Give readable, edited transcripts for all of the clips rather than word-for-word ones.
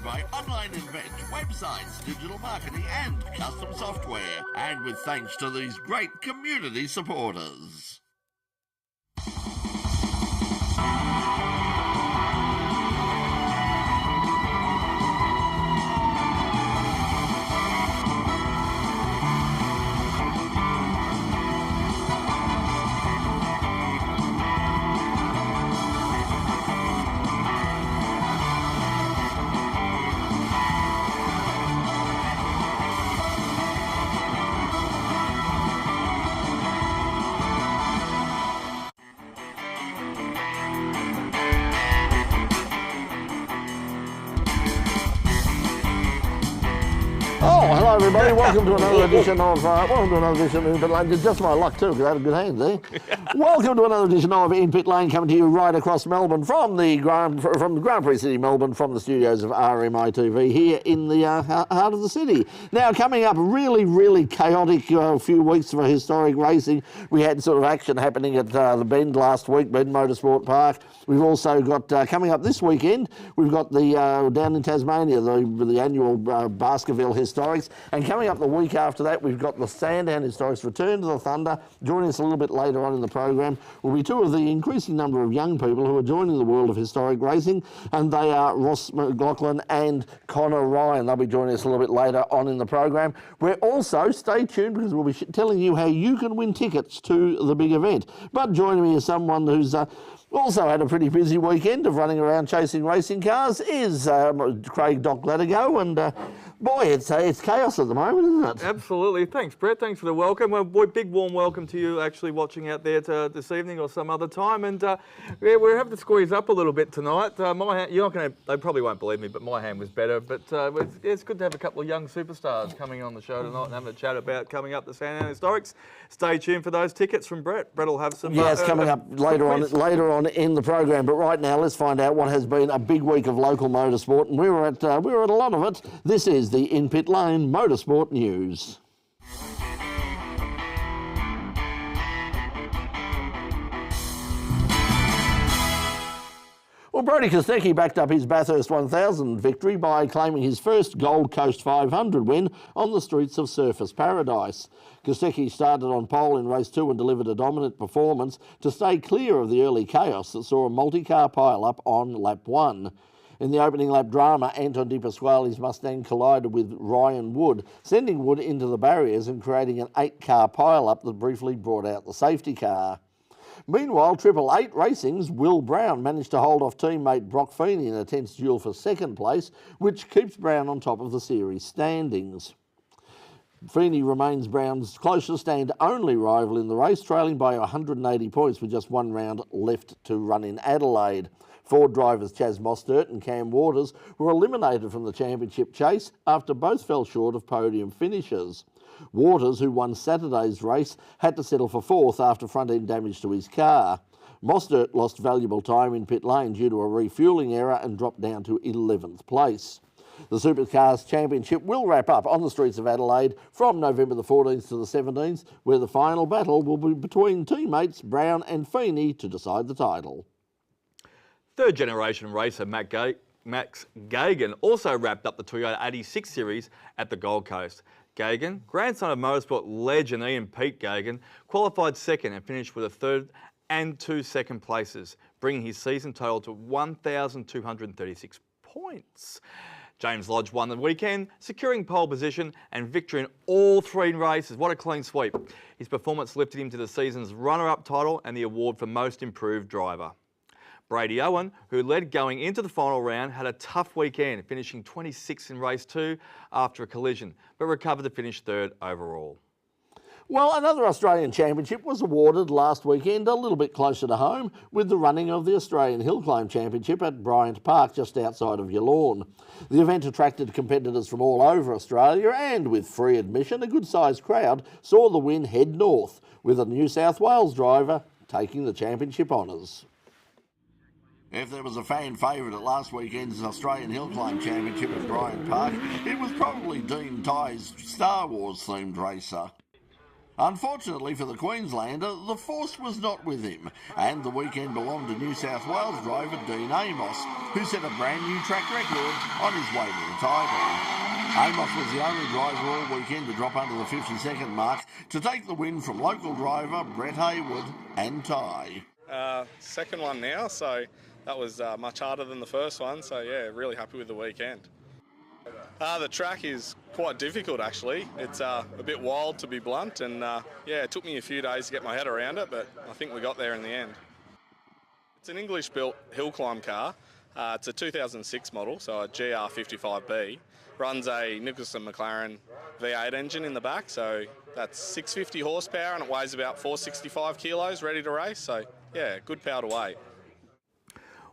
by online events, websites, digital marketing and custom software. And with thanks to these great community supporters. Hello everybody, welcome to another edition of Inpit Lane. Just my luck too, because I had a good hand there. Welcome to another edition of Inpit Lane, coming to you right across Melbourne from the Grand Prix City, Melbourne, from the studios of RMI-TV here in the heart of the city. Now, coming up, really chaotic few weeks for historic racing. We had sort of action happening at the Bend last week, Bend Motorsport Park. We've also got, coming up this weekend, we've got the, down in Tasmania, the annual Baskerville Historics. And coming up the week after that, we've got the Sandown Historics, Return to the Thunder. Joining us a little bit later on in the program will be two of the increasing number of young people who are joining the world of historic racing, and they are Ross McLaughlin and Connor Ryan. They'll be joining us a little bit later on in the program. We're also, stay tuned, because we'll be telling you how you can win tickets to the big event. But joining me is someone who's also had a pretty busy weekend of running around chasing racing cars is Craig Doc Latigo, and boy, it's chaos at the moment, isn't it? Absolutely. Thanks, Brett. Thanks for the welcome. Well, boy, big warm welcome to you actually watching out there this evening or some other time. And yeah, we have to squeeze up a little bit tonight. My hand, you're not going to, they probably won't believe me, but my hand was better. But it's good to have a couple of young superstars coming on the show tonight and having a chat about coming up the Sandown Historics. Stay tuned for those tickets from Brett. Brett will have some. Yes, coming up later on in the program. But right now, let's find out what has been a big week of local motorsport, and we were at a lot of it. This is the In Pit Lane Motorsport News. Well, Brodie Kostecki backed up his Bathurst 1000 victory by claiming his first Gold Coast 500 win on the streets of Surfers Paradise. Kostecki started on pole in race 2 and delivered a dominant performance to stay clear of the early chaos that saw a multi-car pile-up on lap 1. In the opening lap drama, Anton Di Pasquale's Mustang collided with Ryan Wood, sending Wood into the barriers and creating an 8-car pile-up that briefly brought out the safety car. Meanwhile, Triple Eight Racing's Will Brown managed to hold off teammate Brock Feeney in a tense duel for second place, which keeps Brown on top of the series standings. Feeney remains Brown's closest and only rival in the race, trailing by 180 points with just one round left to run in Adelaide. Ford drivers Chaz Mostert and Cam Waters were eliminated from the championship chase after both fell short of podium finishes. Waters, who won Saturday's race, had to settle for fourth after front-end damage to his car. Mostert lost valuable time in pit lane due to a refuelling error and dropped down to 11th place. The Supercars Championship will wrap up on the streets of Adelaide from November the 14th to the 17th, where the final battle will be between teammates Brown and Feeney to decide the title. Third-generation racer Max Gagan also wrapped up the Toyota 86 Series at the Gold Coast. Gagan, grandson of motorsport legend Ian Pete Gagan, qualified second and finished with a third and 2 second places, bringing his season total to 1,236 points. James Lodge won the weekend, securing pole position and victory in all 3 races. What a clean sweep. His performance lifted him to the season's runner-up title and the award for Most Improved Driver. Brady Owen, who led going into the final round, had a tough weekend, finishing 26th in race 2 after a collision, but recovered to finish 3rd overall. Well, another Australian Championship was awarded last weekend a little bit closer to home with the running of the Australian Hillclimb Championship at Bryant Park just outside of Yallourn. The event attracted competitors from all over Australia and with free admission, a good-sized crowd saw the win head north, with a New South Wales driver taking the championship honours. If there was a fan favourite at last weekend's Australian Hillclimb Championship at Bryant Park, it was probably Dean Ty's Star Wars-themed racer. Unfortunately for the Queenslander, the force was not with him, and the weekend belonged to New South Wales driver Dean Amos, who set a brand new track record on his way to the title. Amos was the only driver all weekend to drop under the 50-second mark to take the win from local driver Brett Hayward and Ty. Second one now, so that was much harder than the first one, so yeah, really happy with the weekend. The track is quite difficult actually. It's a bit wild, to be blunt, and yeah, it took me a few days to get my head around it, but I think we got there in the end. It's an English-built hill-climb car. It's a 2006 model, so a GR55B. Runs a Nicholson McLaren V8 engine in the back, so that's 650 horsepower and it weighs about 465 kilos, ready to race, so yeah, good power to weight.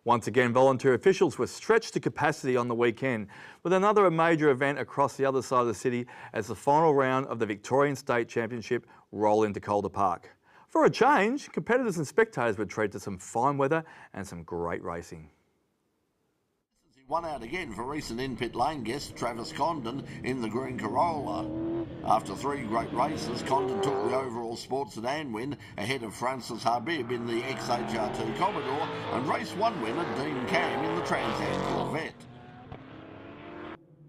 Once again, volunteer officials were stretched to capacity on the weekend, with another major event across the other side of the city as the final round of the Victorian State Championship roll into Calder Park. For a change, competitors and spectators were treated to some fine weather and some great racing. Won out again for recent in-pit lane guest Travis Condon in the green Corolla. After 3 great races, Condon took the overall sports sedan win ahead of Francis Habib in the XHR2 Commodore and race 1 winner Dean Cam in the Trans Am Corvette.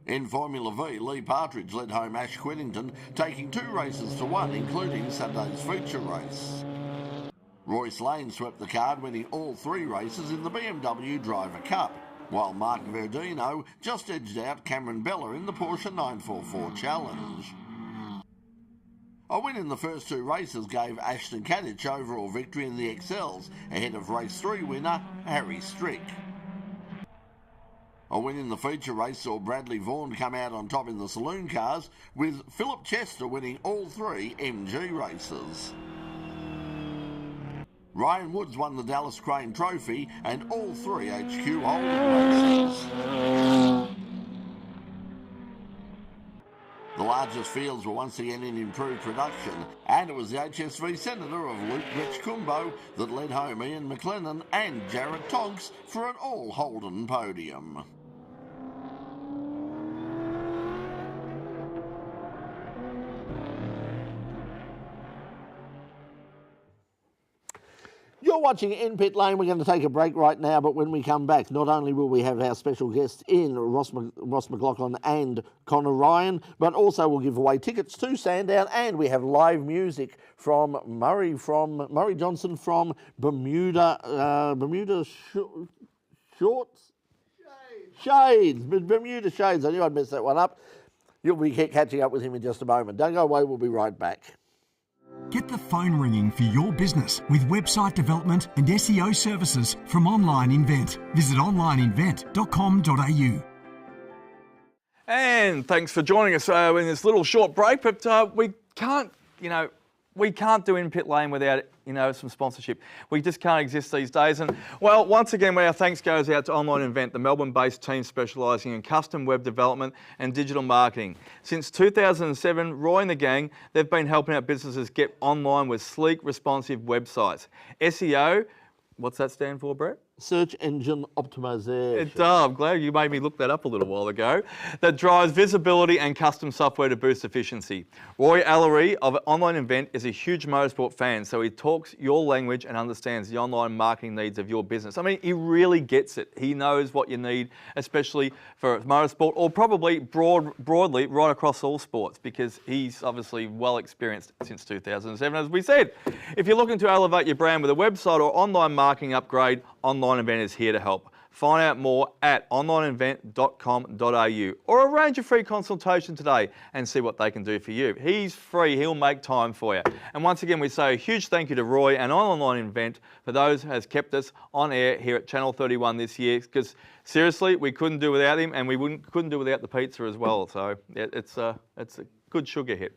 In Formula V, Lee Partridge led home Ash Quidington, taking 2 races to 1, including Sunday's feature race. Royce Lane swept the card, winning all 3 races in the BMW Driver Cup, while Mark Verdino just edged out Cameron Bella in the Porsche 944 Challenge. A win in the first 2 races gave Ashton Kadich overall victory in the XLs, ahead of race 3 winner Harry Strick. A win in the feature race saw Bradley Vaughan come out on top in the saloon cars, with Philip Chester winning all 3 MG races. Ryan Woods won the Dallas Crane Trophy and all 3 HQ Holding races. The largest fields were once again in improved production, and it was the HSV Senator of Luke Rich Kumbo that led home Ian McLennan and Jared Tonks for an all Holden podium. You're watching In Pit Lane. We're going to take a break right now, but when we come back, not only will we have our special guests in, Ross McLaughlin and Connor Ryan, but also we'll give away tickets to Sandown, and we have live music from Murray Johnson from Bermuda Shades. Bermuda Shades. I knew I'd mess that one up. You'll be catching up with him in just a moment. Don't go away. We'll be right back. Get the phone ringing for your business with website development and SEO services from Online Invent. Visit onlineinvent.com.au. And thanks for joining us in this little short break, but we can't do In Pit Lane without, some sponsorship. We just can't exist these days. And, well, once again, our thanks goes out to Online Invent, the Melbourne-based team specialising in custom web development and digital marketing. Since 2007, Roy and the gang, they've been helping out businesses get online with sleek, responsive websites. SEO, what's that stand for, Brett? Search engine optimization. It does. I'm glad you made me look that up a little while ago. That drives visibility and custom software to boost efficiency. Roy Allery of Online Invent is a huge motorsport fan, so he talks your language and understands the online marketing needs of your business. I mean, he really gets it. He knows what you need, especially for motorsport, or probably broadly right across all sports, because he's obviously well experienced since 2007, as we said. If you're looking to elevate your brand with a website or online marketing upgrade, Online Invent is here to help. Find out more at onlineinvent.com.au or arrange a free consultation today and see what they can do for you. He's free, he'll make time for you. And once again, we say a huge thank you to Roy and Online Invent for those who has kept us on air here at Channel 31 this year, because seriously, we couldn't do without him, and we couldn't do without the pizza as well. So it's a good sugar hit.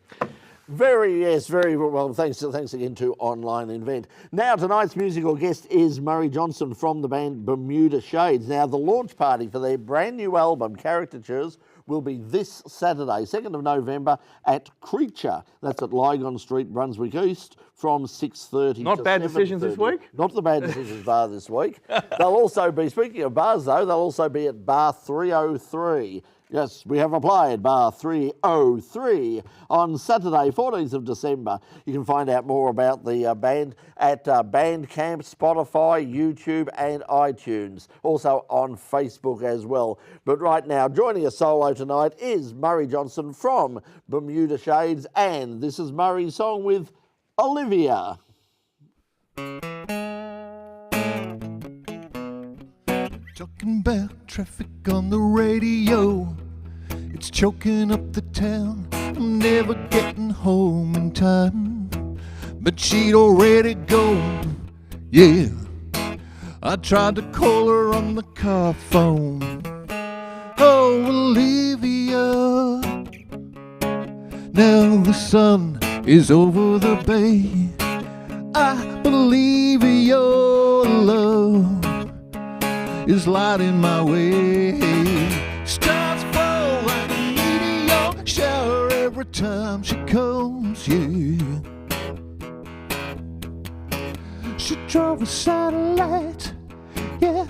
Very well. Thanks again to Online Invent. Now, tonight's musical guest is Murray Johnson from the band Bermuda Shades. Now, the launch party for their brand new album, Caricatures, will be this Saturday, 2nd of November, at Creature. That's at Lygon Street, Brunswick East, from 6:30 to 7:30. Not bad decisions this week? Not the bad decisions bar this week. They'll also be, speaking of bars though, they'll also be at Bar 303 Yes, we have applied bar 303 on Saturday, 14th of December. You can find out more about the band at Bandcamp, Spotify, YouTube and iTunes. Also on Facebook as well. But right now, joining us solo tonight is Murray Johnson from Bermuda Shades, and this is Murray's song with Olivia. Talking about traffic on the radio, it's choking up the town. I'm never getting home in time, but she'd already gone. Yeah, I tried to call her on the car phone. Oh, Olivia, now the sun is over the bay. I believe your love is lighting my way. Stars fall like a meteor shower every time she comes, yeah. She drove a satellite, yeah,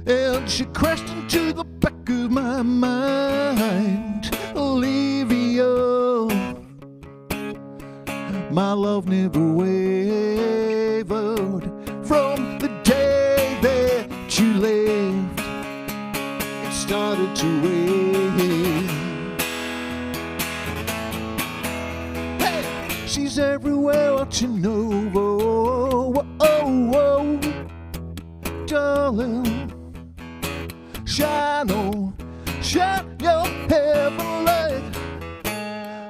and she crashed into the back of my mind. Olivia, my love never wavered from the day that you left. It started to rain. Hey, she's everywhere watching over. Oh, darling, shine on, shine your heaven light.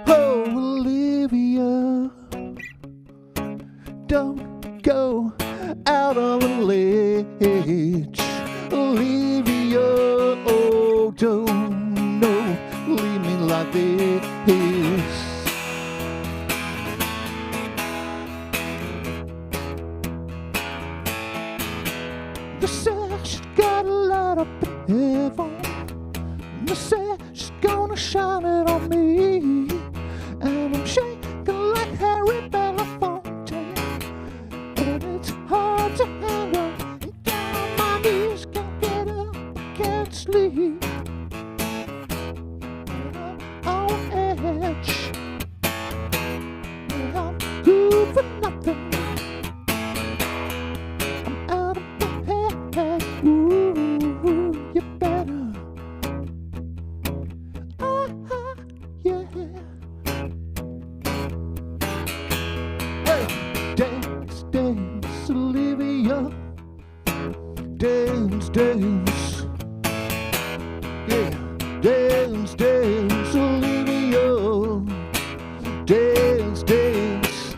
Oh, Olivia, don't go out on the ledge. Olivia, oh, don't leave me like this. They said she's got a light up in heaven. They said she's gonna shine it on me. And I'm shaking like Harry Belafonte, but it's hard to handle. And down on my knees, can't get up, can't sleep. And I'm on edge, and I'm good for nothing. I'm out of my head. Ooh, you better. Yeah. Dance, dance, Olivia. Dance, dance. Yeah. Dance, dance, Olivia. Dance, dance.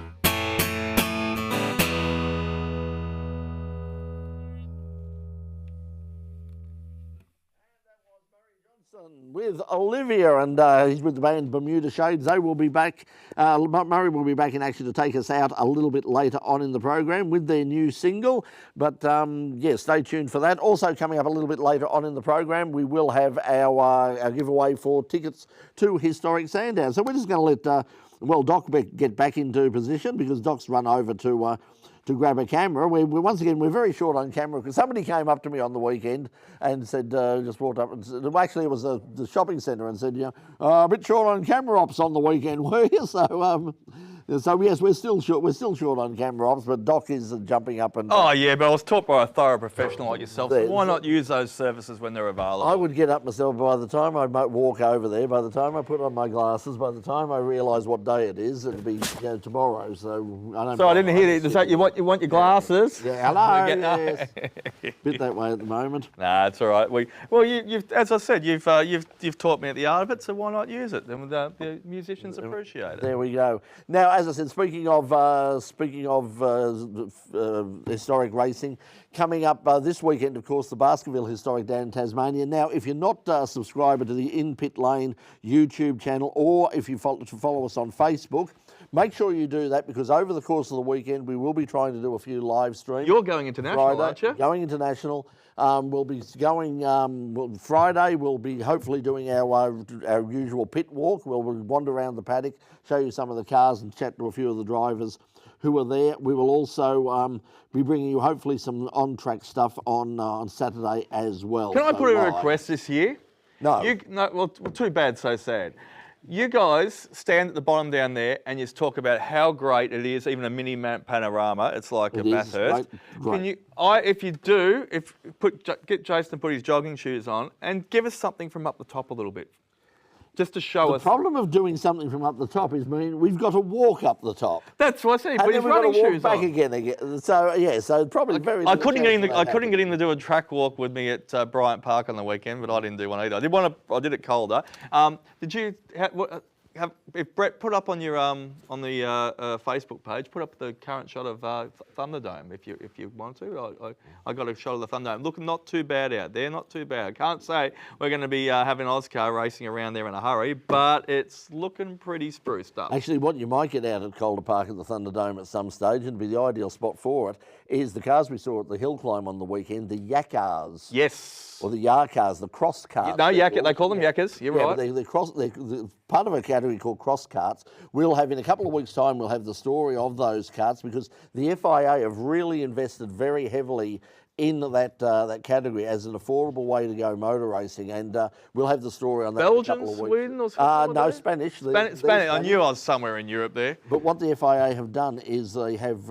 With Olivia, and he's with the band Bermuda Shades. They will be back. Murray will be back in action to take us out a little bit later on in the program with their new single. But yeah, stay tuned for that. Also coming up a little bit later on in the program, we will have our giveaway for tickets to Historic Sandown. So we're just going to let Doc get back into position, because Doc's run over to grab a camera. Once again, we're very short on camera, because somebody came up to me on the weekend and said, just walked up and said, actually it was the shopping centre, and said, a bit short on camera ops on the weekend, were you? So yes, we're still short on camera ops, but Doc is jumping up and... Oh yeah, but I was taught by a thorough professional like yourself, so why not use those services when they're available? I would get up myself. By the time I walk over there, by the time I put on my glasses, by the time I realise what day it is, it'll be tomorrow. So I don't. So I didn't hear it. So you want your glasses? Yeah, hello. Yes. Bit that way at the moment. Nah, it's all right. You've as I said, you've taught me at the art of it, so why not use it? And the musicians appreciate it. There we go. Now, as I said, speaking of historic racing, coming up this weekend, of course, the Baskerville Historic down in Tasmania. Now, if you're not a subscriber to the In Pit Lane YouTube channel, or if you follow us on Facebook, make sure you do that, because over the course of the weekend, we will be trying to do a few live streams. You're going international, Friday, aren't you? Going international. We'll be going Friday. We'll be hopefully doing our usual pit walk. We'll wander around the paddock, show you some of the cars, and chat to a few of the drivers who are there. We will also be bringing you hopefully some on-track stuff on Saturday as well. Can I put a request this year? No. Well, too bad, so sad. You guys stand at the bottom down there and you talk about how great it is, even a mini panorama. It's like a Bathurst. Great. Can you, get Jason to put his jogging shoes on and give us something from up the top a little bit, just to show us. The problem of doing something from up the top is we've got to walk up the top. That's what I said. He put his and then running we've got to shoes walk on. back again. So yeah, so probably very. I couldn't get him to do a track walk with me at Bryant Park on the weekend, but I didn't do one either. I did at Calder. Did you if Brett put up on your the Facebook page, put up the current shot of Thunderdome if you want to. I got a shot of the Thunderdome. Looking not too bad out there, not too bad. I can't say we're going to be having Oscar racing around there in a hurry, but it's looking pretty spruced up. Actually, what you might get out at Calder Park at the Thunderdome at some stage, and be the ideal spot for it, is the cars we saw at the Hillclimb on the weekend, the Yakars. Yes. Or the Yarcars, the cross carts. No, they call them Yakkers. You're right. They're part of a category called cross carts. We'll have, in a couple of weeks' time, we'll have the story of those carts, because the FIA have really invested very heavily in that category as an affordable way to go motor racing, and we'll have the story on that in a couple of weeks. Sweden, or something? No, Spanish. Spanish. I knew I was somewhere in Europe there. But what the FIA have done is they have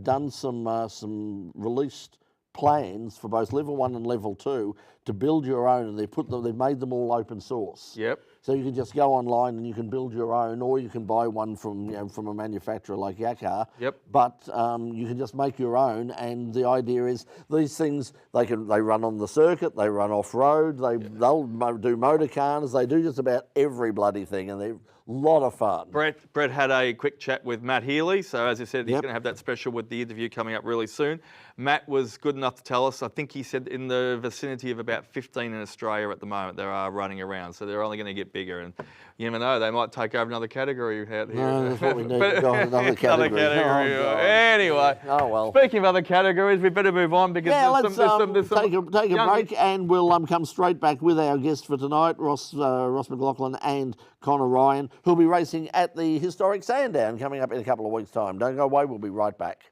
done some released plans for both level 1 and level 2 to build your own, and they've made them all open source. Yep. So you can just go online and you can build your own, or you can buy one from a manufacturer like Yakar. Yep. But you can just make your own, and the idea is these things they run on the circuit, they run off road, they'll do motor cars, they do just about every bloody thing, and they're a lot of fun. Brett had a quick chat with Matt Healy, so as I said, he's going to have that special with the interview coming up really soon. Matt was good enough to tell us, I think he said in the vicinity of about 15 in Australia at the moment there are running around, so they're only going to get bigger, and you never know, they might take over another category out here. No, that's what we need to go on another category. Anyway, speaking of other categories, we better move on, because let's take a break, and we'll come straight back with our guest for tonight, Ross McLaughlin and Connor Ryan, who'll be racing at the historic Sandown coming up in a couple of weeks' time. Don't go away, we'll be right back.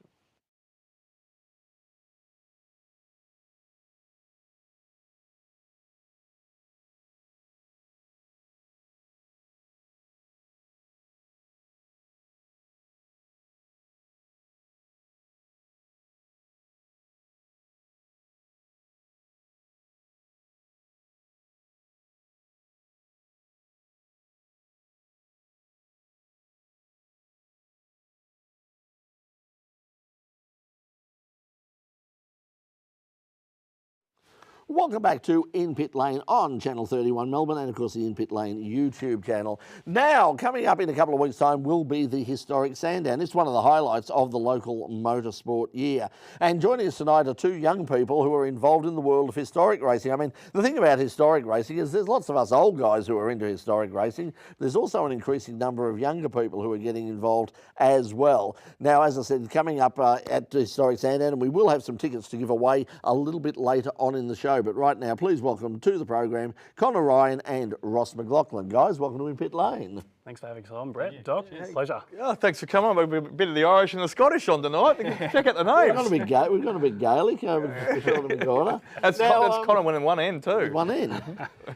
Welcome back to In Pit Lane on Channel 31 Melbourne, and of course the In Pit Lane YouTube channel. Now, coming up in a couple of weeks' time will be the historic Sandown. It's one of the highlights of the local motorsport year. And joining us tonight are two young people who are involved in the world of historic racing. I mean, the thing about historic racing is there's lots of us old guys who are into historic racing. There's also an increasing number of younger people who are getting involved as well. Now, as I said, coming up at the historic Sandown, and we will have some tickets to give away a little bit later on in the show. But right now, please welcome to the program Connor Ryan and Ross McLaughlin. Guys, welcome to In Pit Lane. Thanks for having us on, Brett. Doc, pleasure. Oh, thanks for coming on. We've a bit of the Irish and the Scottish on tonight. Check out the names. We've gone a bit Gaelic for sure in the corner. That's Connor winning one end too. One end.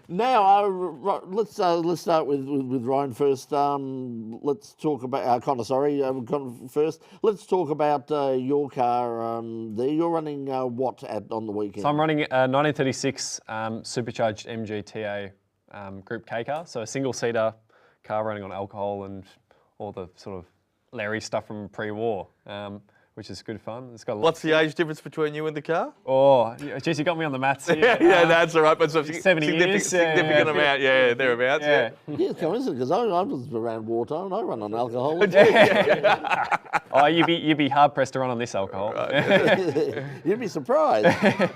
Now, let's start with Ryan first. Let's talk about Connor. Connor first. Let's talk about your car. There, you're running what on the weekend? So I'm running a 1936 supercharged MGTA Group K car. So a single-seater car running on alcohol and all the sort of Larry stuff from pre-war, which is good fun. It's got What's the age difference between you and the car? Oh, geez, you got me on the maths here. Yeah, that's all right. But 70 years. Significant amount, thereabouts. Yeah, it's coincident because I was around wartime and I run on alcohol. Oh, you'd be hard pressed to run on this alcohol. Right. You'd be surprised.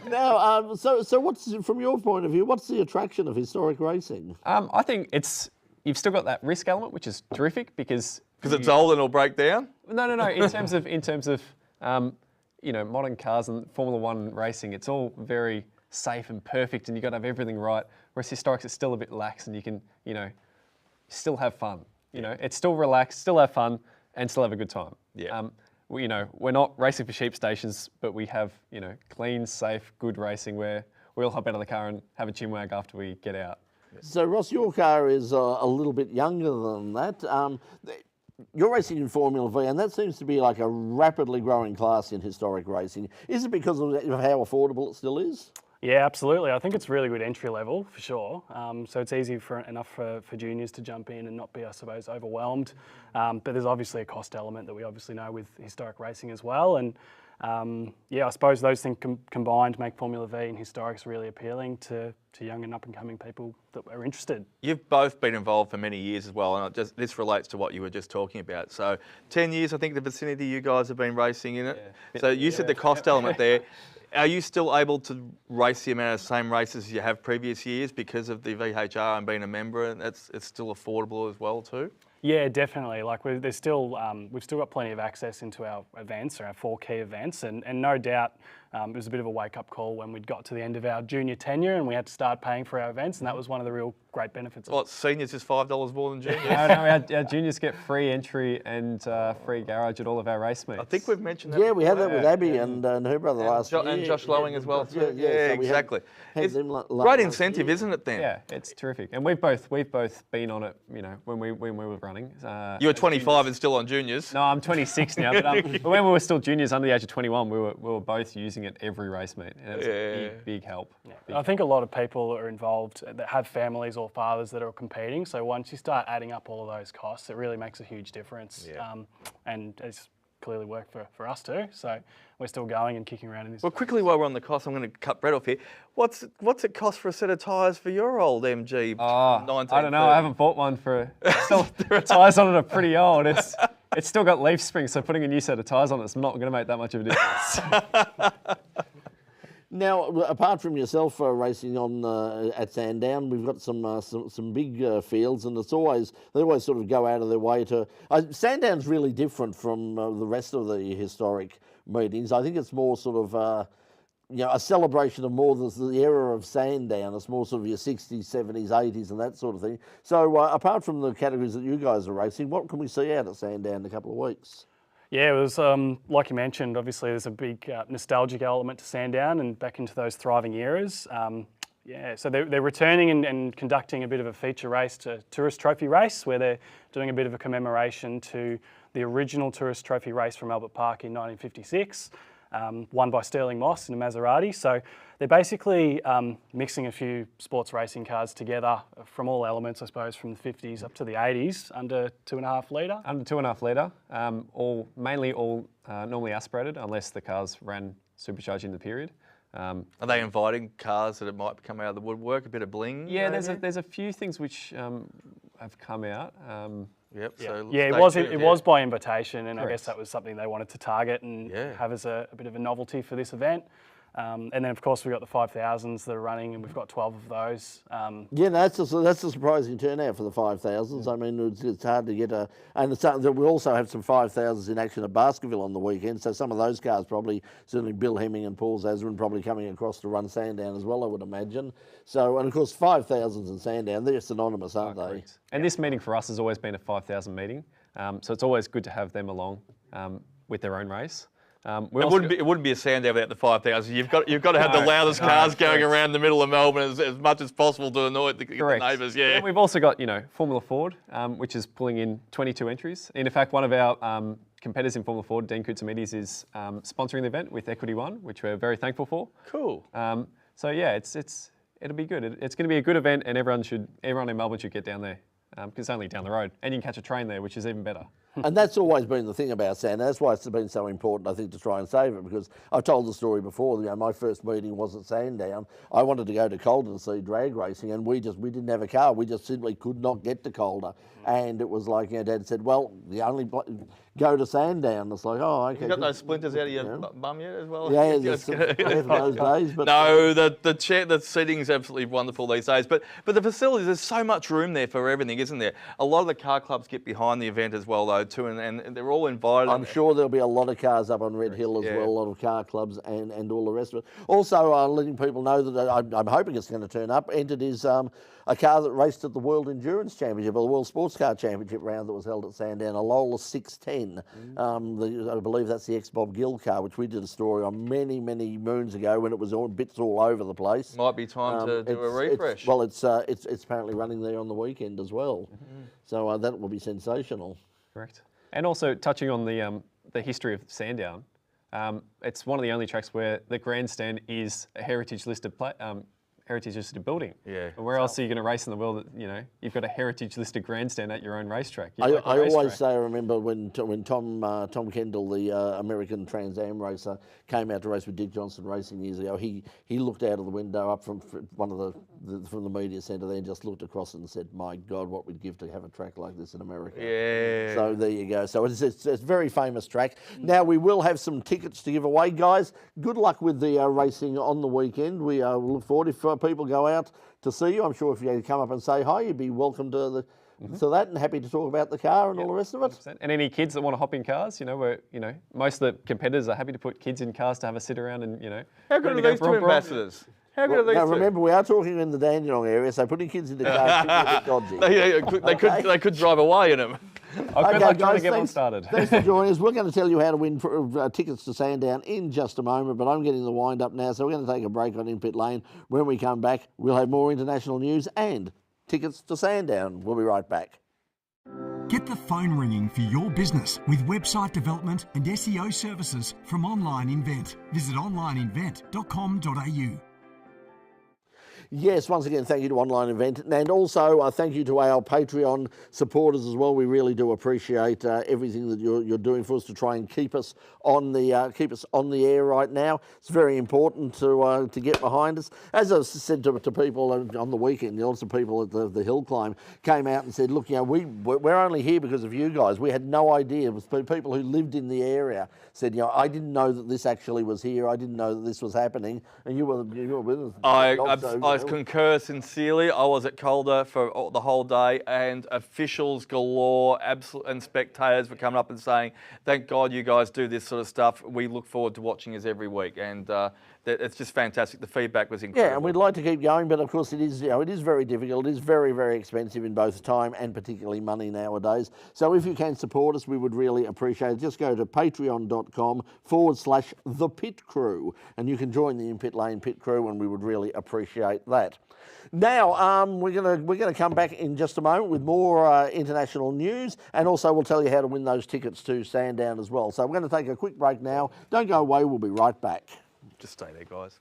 Now, so what's, from your point of view, what's the attraction of historic racing? I think you've still got that risk element, which is terrific because it's old and it'll break down. No. In terms of modern cars and Formula One racing, it's all very safe and perfect, and you got to have everything right. Whereas historics, it's still a bit lax, and you can still have fun. It's still relaxed, still have fun, and still have a good time. Yeah. We're not racing for sheep stations, but we have clean, safe, good racing where we all hop out of the car and have a chinwag after we get out. So, Ross, your car is a little bit younger than that. You're racing in Formula V, and that seems to be like a rapidly growing class in historic racing. Is it because of how affordable it still is? Yeah, absolutely. I think it's really good entry level for sure. So it's easy enough for juniors to jump in and not be, I suppose, overwhelmed. But there's obviously a cost element that we obviously know with historic racing as well. And yeah, I suppose those things combined make Formula V and historics really appealing to young and up-and-coming people that are interested. You've both been involved for many years as well, and this relates to what you were just talking about. So 10 years, I think, the vicinity you guys have been racing in it. Yeah. So you said the cost element there. Are you still able to race the amount of same races you have previous years because of the VHR and being a member, and it's still affordable as well too? Yeah, definitely. Like we've still got plenty of access into our events, or our 4 key events, and no doubt it was a bit of a wake-up call when we got to the end of our junior tenure and we had to start paying for our events, and that was one of the real great benefits. Well, seniors is $5 more than juniors. No, our juniors get free entry and free garage at all of our race meets. I think we've mentioned that. Yeah, we had that with Abby and her brother last year. And Josh Lowing as well. Yeah, so exactly. It's great incentive, isn't it then? Yeah, it's terrific. And we've both been on it, you know, when we were running. You were 25 and still on juniors. No, I'm 26 now, but when we were still juniors under the age of 21, we were both using it every race meet, and it was a big help. Yeah. Big I think a lot of people are involved that have families or fathers that are competing, so once you start adding up all of those costs, it really makes a huge difference. Yeah. And it's clearly worked for us too, so we're still going and kicking around in this. Well, quickly while we're on the cost, I'm going to cut Brett off here. What's it cost for a set of tyres for your old MG? I don't know. I haven't bought one for. The tyres on it are pretty old. It's still got leaf springs, so putting a new set of tyres on it's not going to make that much of a difference. Now, apart from yourself racing on at Sandown, we've got some big fields, and they always sort of go out of their way to. Sandown's really different from the rest of the historic meetings. I think it's more sort of a celebration of more the era of Sandown. It's more sort of your 60s, 70s, 80s, and that sort of thing. So, apart from the categories that you guys are racing, what can we see out at Sandown in a couple of weeks? Yeah, it was, like you mentioned, obviously there's a big nostalgic element to Sandown and back into those thriving eras. Yeah, so they're returning and conducting a bit of a feature race to Tourist Trophy race, where they're doing a bit of a commemoration to the original Tourist Trophy race from Albert Park in 1956, won by Sterling Moss in a Maserati. So they're basically mixing a few sports racing cars together from all elements, I suppose, from the 50s up to the 80s, under 2.5 litre. Under 2.5 litre, mainly all normally aspirated, unless the cars ran supercharged in the period. Are they inviting cars that it might come out of the woodwork, a bit of bling? Yeah, there's a few things which have come out. Yep. Yeah, so it was by invitation, and correct. I guess that was something they wanted to target and have as a bit of a novelty for this event. And then, of course, we've got the 5,000s that are running, and we've got 12 of those. Yeah, that's a surprising turnout for the 5,000s. I mean, it's hard to get and we also have some 5,000s in action at Baskerville on the weekend, so some of those cars probably, certainly Bill Hemming and Paul Zasrin probably coming across to run Sandown as well, I would imagine. So, and of course, 5,000s in Sandown, they're synonymous, aren't they? Correct. And this meeting for us has always been a 5,000 meeting, so it's always good to have them along with their own race. It wouldn't be a Sandown without the 5,000. You've got to have the loudest cars going around the middle of Melbourne as much as possible to annoy the neighbours. Yeah. And we've also got Formula Ford, which is pulling in 22 entries. And in fact, one of our competitors in Formula Ford, Dean Koutsamides, is sponsoring the event with Equity One, which we're very thankful for. Cool. So yeah, it'll be good. It's going to be a good event, and everyone in Melbourne should get down there. Because it's only down the road, and you can catch a train there, which is even better. And that's always been the thing about Sandown. That's why it's been so important, I think, to try and save it, because I've told the story before. My first meeting was at Sandown. I wanted to go to Calder to see drag racing, and we didn't have a car. We just simply could not get to Calder. And it was like, Dad said, well, the only go to Sandown. It's like, oh, okay. You got those splinters out of your bum yet as well? Yeah, for those days. But no, the seating is absolutely wonderful these days. But the facilities, there's so much room there for everything, isn't there? A lot of the car clubs get behind the event as well, though. go to, and they're all invited. I'm sure there'll be a lot of cars up on Red Hill as well, a lot of car clubs and all the rest of it. Also, letting people know that I'm hoping it's going to turn up. Entered is a car that raced at the World Endurance Championship, or the World Sports Car Championship round that was held at Sandown, a Lola 610. I believe that's the ex-Bob Gill car, which we did a story on many, many moons ago when it was bits all over the place. Might be time to do a refresh. It's apparently running there on the weekend as well. So that will be sensational. Correct. And also touching on the history of Sandown, it's one of the only tracks where the grandstand is a heritage listed building. Yeah. And where else are you going to race in the world that, you've got a heritage listed grandstand at your own racetrack? I always say, I remember when Tom Kendall, the American Trans Am racer, came out to race with Dick Johnson Racing years ago, he looked out of the window up from one of from the media centre there and just looked across and said, my God, what we'd give to have a track like this in America. Yeah. So there you go. So it's a very famous track. Now we will have some tickets to give away, guys. Good luck with the racing on the weekend. We look forward if people go out to see you. I'm sure if you come up and say hi, you'd be welcome to that, and happy to talk about the car and all the rest of it. 100%. And any kids that want to hop in cars, where most of the competitors are happy to put kids in cars to have a sit around and How good are these two ambassadors? How good are these now, two? remember, we are talking in the Dandenong area, so putting kids in the car is a bit dodgy. They could drive away in them. Good luck trying to get one started. Thanks for joining us. We're going to tell you how to win tickets to Sandown in just a moment, but I'm getting the wind up now, so we're going to take a break on In Pit Lane. When we come back, we'll have more international news and tickets to Sandown. We'll be right back. Get the phone ringing for your business with website development and SEO services from Online Invent. Visit onlineinvent.com.au. Yes, once again, thank you to Online Event, and also thank you to our Patreon supporters as well. We really do appreciate everything that you're doing for us to try and keep us on the air right now. It's very important to get behind us. As I said to people on the weekend, lots of people at the hill climb came out and said, "Look, we're only here because of you guys. We had no idea." It was people who lived in the area said, "I didn't know that this actually was here. I didn't know that this was happening." And you were with us. I concur sincerely. I was at Calder for the whole day, and officials galore, and spectators were coming up and saying, "Thank God you guys do this sort of stuff. We look forward to watching us every week." And it's just fantastic. The feedback was incredible. Yeah, and we'd like to keep going, but of course it is very difficult. It is very, very expensive in both time and particularly money nowadays. So if you can support us, we would really appreciate it. Just go to patreon.com/The Pit Crew, and you can join the In Pit Lane Pit Crew, and we would really appreciate that. Now, we're gonna come back in just a moment with more international news, and also we'll tell you how to win those tickets to Sandown as well. So we're going to take a quick break now. Don't go away. We'll be right back. Just stay there, guys.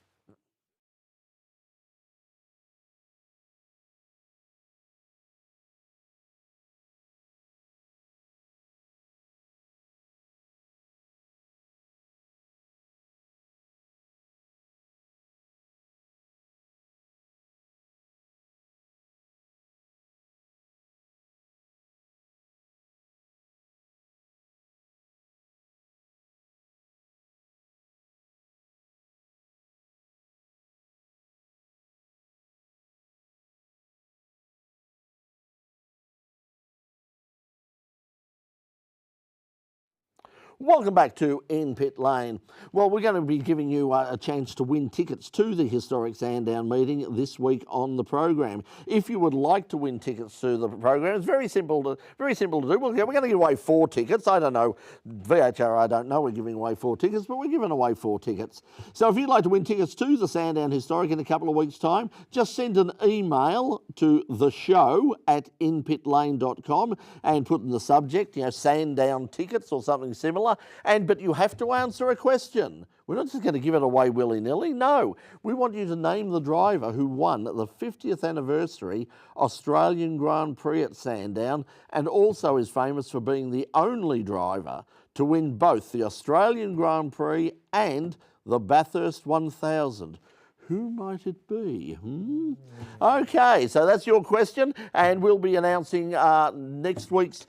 Welcome back to In Pit Lane. Well, we're going to be giving you a chance to win tickets to the historic Sandown meeting this week on the program. If you would like to win tickets to the program, it's very simple to do. We're going to give away 4 tickets. I don't know, VHR, I don't know we're giving away 4 tickets, but we're giving away 4 tickets. So if you'd like to win tickets to the Sandown Historic in a couple of weeks' time, just send an email to theshow@inpitlane.com and put in the subject, Sandown tickets or something similar. But you have to answer a question. We're not just going to give it away willy-nilly. No, we want you to name the driver who won the 50th anniversary Australian Grand Prix at Sandown, and also is famous for being the only driver to win both the Australian Grand Prix and the Bathurst 1000. Who might it be? Okay, so that's your question, and we'll be announcing next week's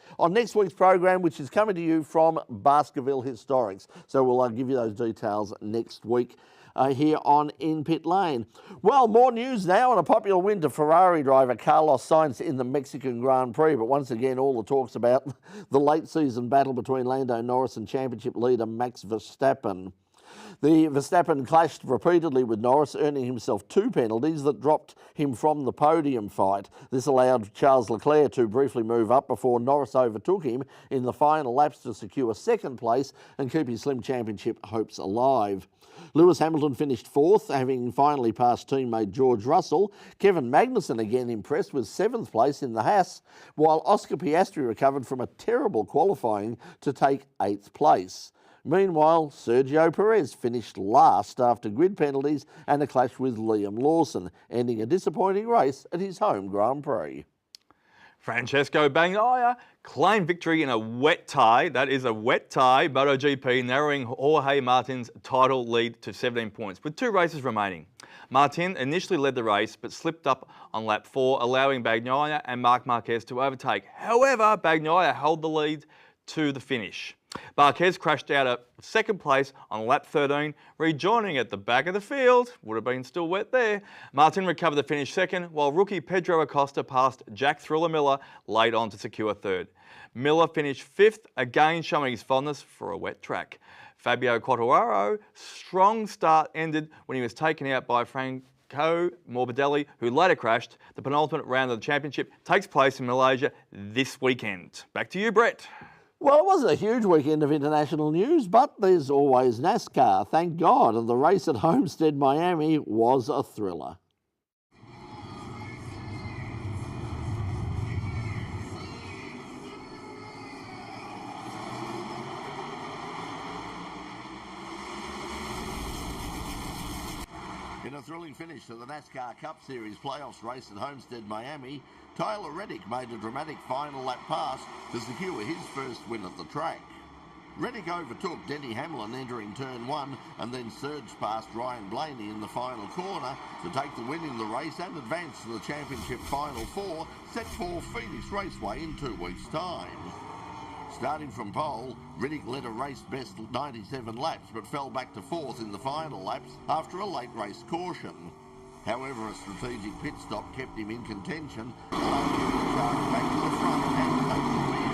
program, which is coming to you from Baskerville Historics. So we'll give you those details next week. Here on In Pit Lane. Well, more news now on a popular win to Ferrari driver Carlos Sainz in the Mexican Grand Prix, but once again all the talk's about the late season battle between Lando Norris and championship leader Max Verstappen. The Verstappen clashed repeatedly with Norris, earning himself 2 penalties that dropped him from the podium fight. This allowed Charles Leclerc to briefly move up before Norris overtook him in the final laps to secure second place and keep his slim championship hopes alive. Lewis Hamilton finished 4th, having finally passed teammate George Russell. Kevin Magnussen again impressed with 7th place in the Haas, while Oscar Piastri recovered from a terrible qualifying to take 8th place. Meanwhile, Sergio Perez finished last after grid penalties and a clash with Liam Lawson, ending a disappointing race at his home Grand Prix. Francesco Bagnaia claimed victory in a wet tie. That is a wet tie. MotoGP narrowing Jorge Martin's title lead to 17 points with 2 races remaining. Martin initially led the race but slipped up on lap 4, allowing Bagnaia and Marc Marquez to overtake. However, Bagnaia held the lead to the finish. Marquez crashed out at second place on lap 13, rejoining at the back of the field. Would have been still wet there. Martin recovered the finish second, while rookie Pedro Acosta passed Jack Thriller Miller late on to secure third. Miller finished 5th, again showing his fondness for a wet track. Fabio Quartararo's strong start ended when he was taken out by Franco Morbidelli, who later crashed. The penultimate round of the championship takes place in Malaysia this weekend. Back to you, Brett. Well, it wasn't a huge weekend of international news, but there's always NASCAR, thank God, and the race at Homestead, Miami was a thriller. In a thrilling finish to the NASCAR Cup Series playoffs race at Homestead, Miami, Tyler Reddick made a dramatic final lap pass to secure his first win at the track. Reddick overtook Denny Hamlin entering turn 1 and then surged past Ryan Blaney in the final corner to take the win in the race and advance to the championship final 4 set for Phoenix Raceway in 2 weeks' time. Starting from pole, Reddick led a race-best 97 laps but fell back to 4th in the final laps after a late race caution. However, a strategic pit stop kept him in contention, allowing him to charge back to the front and take the win.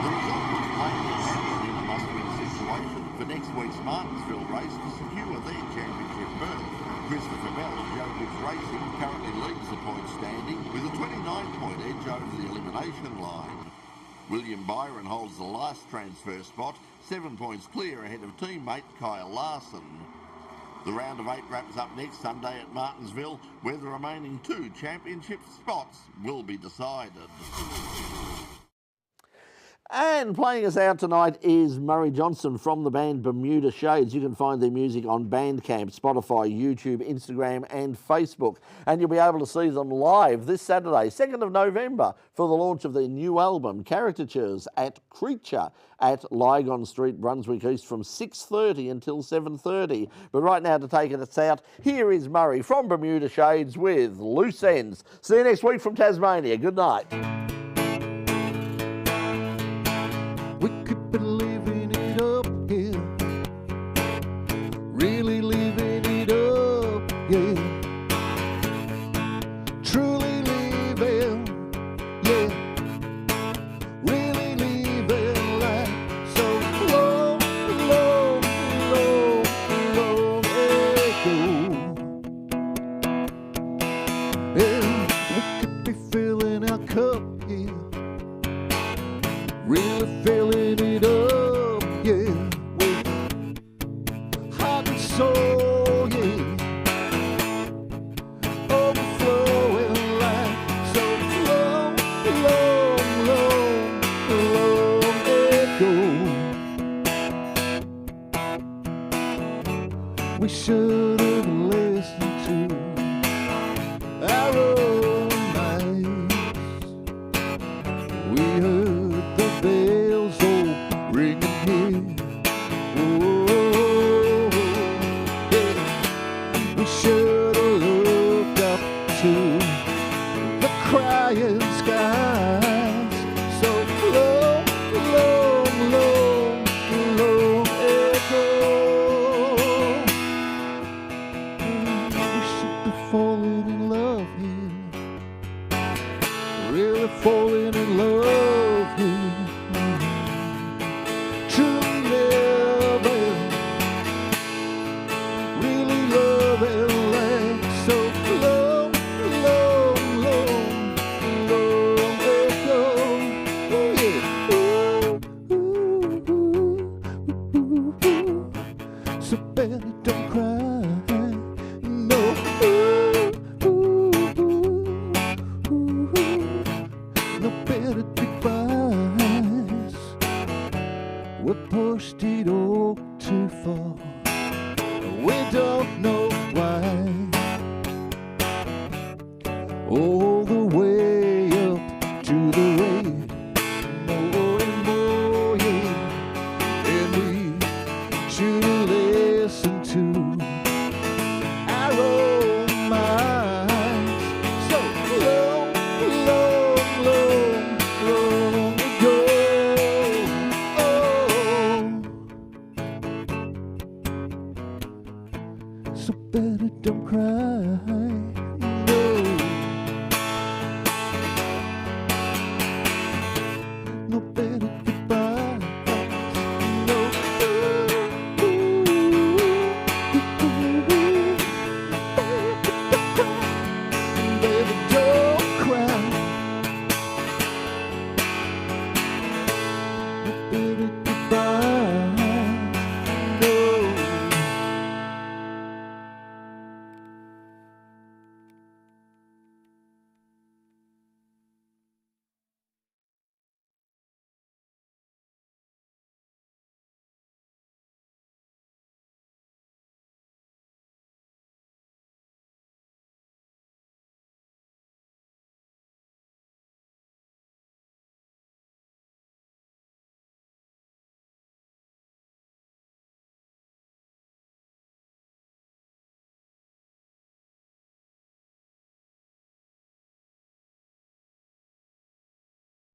The result was plainly Hamlin in a must-win situation for next week's Martinsville race to secure their championship berth. Christopher Bell of Jokic Racing currently leads the point standing with a 29-point edge over the elimination line. William Byron holds the last transfer spot, 7 points clear ahead of teammate Kyle Larson. The round of 8 wraps up next Sunday at Martinsville, where the remaining 2 championship spots will be decided. And playing us out tonight is Murray Johnson from the band Bermuda Shades. You can find their music on Bandcamp, Spotify, YouTube, Instagram and Facebook. And you'll be able to see them live this Saturday, 2nd of November, for the launch of their new album, Caricatures, at Creature at Lygon Street, Brunswick East, from 6:30 until 7:30. But right now, to take us out, here is Murray from Bermuda Shades with Loose Ends. See you next week from Tasmania. Good night. We could be living it up here, really living it up, yeah. Truly living, yeah. Really living life so long, long, long, long ago. Yeah, we could be filling our cup here, really filling it up, yeah, with heart and soul, yeah, overflowing life, so long, long, long, long ago. We should have listened to our own minds. We heard the bells all ringing here. Oh, yeah. We broke too far. We don't know why. All the way up to the red, more and more, yeah. And we should have listened to our own minds. So long, long, long, long ago. Oh. So better don't cry.